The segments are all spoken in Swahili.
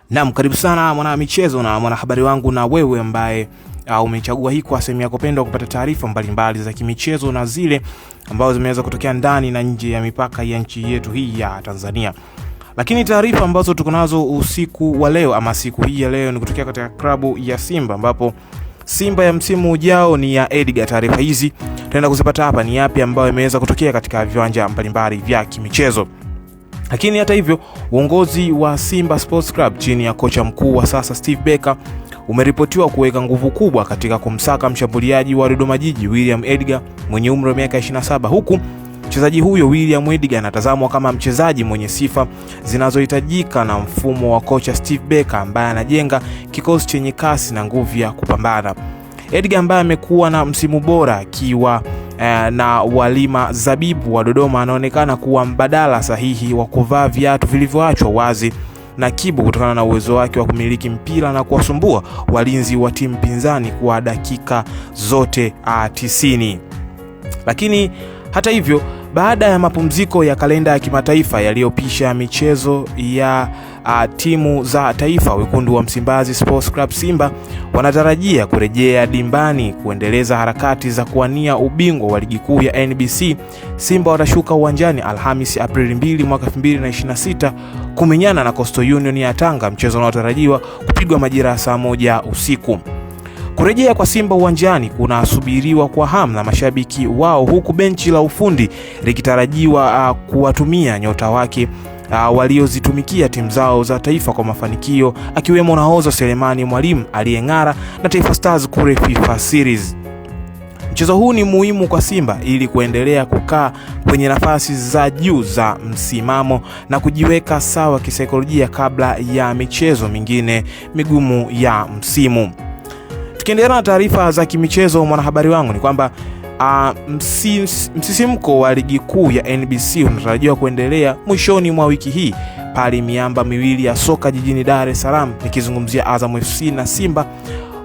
Naam, karibu sana mwana michezo na mwanahabari wangu na wewe ambaye umechagua hii kwa sehemu yako pendwa kupata taarifa mbalimbali za kimichezo na zile ambazo zimeweza kutokea ndani na nje ya mipaka ya nchi yetu hii ya Tanzania. Lakini taarifa ambazo tuko nazo usiku wa leo ama siku hii ya leo ni kutokea katika klabu ya Simba, ambapo Simba ya msimu ujao ni ya Edgar. Taarifa hizi tutaenda kuzipata hapa, ni yapi ambayo imeweza kutokea katika viwanja mbalimbali vya kimichezo. Lakini hata hivyo, uongozi wa Simba Sports Club chini ya kocha mkuu wa sasa Steve Barker umeripotiwa kuweka nguvu kubwa katika kumsaka mshambuliaji wa Dodoma Jiji William Edgar mwenye umri wa miaka 27, huku mchezaji huyo William Edgar anatazamwa kama mchezaji mwenye sifa zinazohitajika na mfumo wa kocha Steve Barker ambaye anajenga kikosi chenye kasi na nguvu ya kupambana. Edgar ambaye amekuwa na msimu bora akiwa na Walima Zabibu wa Dodoma anaonekana kuwa mbadala sahihi wa kuvaa viatu vilivyoachwa wazi na Kibu kutokana na uwezo wake wa kumiliki mpira na kuwasumbua walinzi wa timu pinzani kwa dakika zote 90. Lakini hata hivyo, baada ya mapumziko ya kalenda ya kimataifa yaliyopisha michezo ya timu za taifa, wekundu wa Msimbazi Sports Club Simba wanatarajia kurejea dimbani kuendeleza harakati za kuwania ubingwa wa ligi kuu ya NBC. Simba watashuka uwanjani Alhamisi Aprili 2 mwaka 2026 kumenyana na Coastal Union ya Tanga, mchezo unaotarajiwa kupigwa majira saa 1 usiku. Kurejea kwa Simba uwanjani kunasubiriwa kwa hamu na mashabiki wao, huku benchi la ufundi likitarajiwa kuwatumia nyota wake waliozitumikia timu zao za taifa kwa mafanikio, akiwemo nahodha Selemani Mwalimu aliyeng'ara na Taifa Stars kule FIFA Series. Mchezo huu ni muhimu kwa Simba ili kuendelea kukaa kwenye nafasi za juu za msimamo na kujiweka sawa kisaikolojia kabla ya michezo mingine migumu ya msimu. Tukiendelea na taarifa za kimichezo, mwanahabari wangu, ni kwamba msisimko wa ligi kuu ya NBC unatarajiwa kuendelea mwishoni mwa wiki hii pale miamba miwili ya soka jijini Dar es Salaam, nikizungumzia Azam FC na Simba,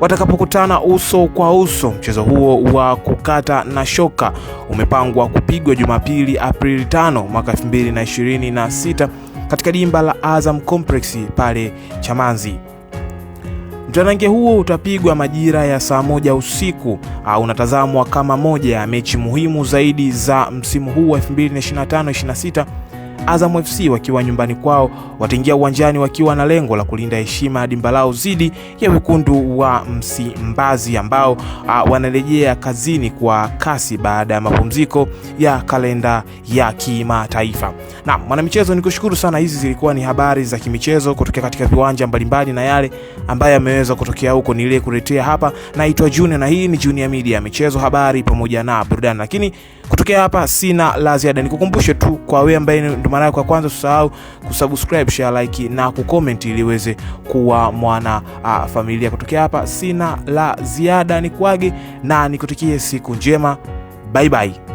watakapokutana uso kwa uso. Mchezo huo wa kukata na shoka umepangwa kupigwa Jumapili Aprili 5 mwaka 2026 katika dimba la Azam Complex pale Chamazi. Mtanange huo utapigwa majira ya saa 1 usiku. Unatazamwa kama moja ya mechi muhimu zaidi za msimu huu wa 2025-26. Azam FC wakiwa nyumbani kwao wataingia uwanjani wakiwa na lengo la kulinda heshima ya dimba lao dhidi ya wekundu wa Msimbazi ambao wanarejea kazini kwa kasi baada ya mapumziko ya kalenda ya kimataifa. Na mwanamichezo, nikushukuru sana. Hizi zilikuwa ni habari za kimichezo kutokea katika viwanja mbalimbali, na yale ambayo yameweza kutokea huko nile kuletea hapa. Naitwa Junior na hii ni Junior Media, michezo, habari pamoja na burudani. Lakini kutokea hapa sina la ziada. Nikukumbushe tu kwa wewe ambaye ndo mara yako ya kwanza, usahau kusubscribe, share, like na kucomment ili uweze kuwa mwana familia. Kutokea hapa sina la ziada, nikuage na nikutakie siku njema. Bye bye.